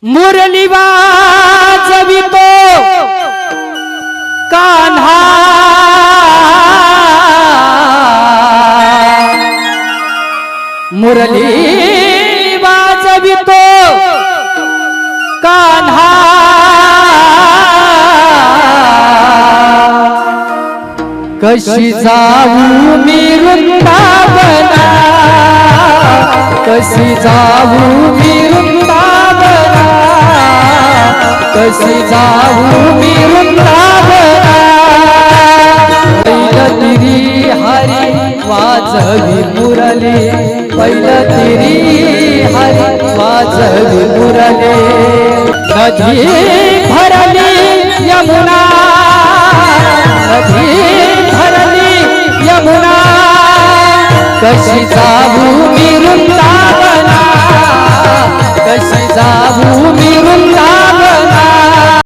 मुरली वाजवितो कान्हा मुरली वाजवितो कान्हा कशी जाऊ मी वृंदावना कशी जाऊ मी वृंदावना कशी जाऊ मी वृंदावना पहिलं तिरी हरी वाजवी मुरली पहिलं तिरी हरी वाजवी मुरली नदी भरली यमुना नदी भरली यमुना कशी जाऊ मी वृंदावना कशी जाऊ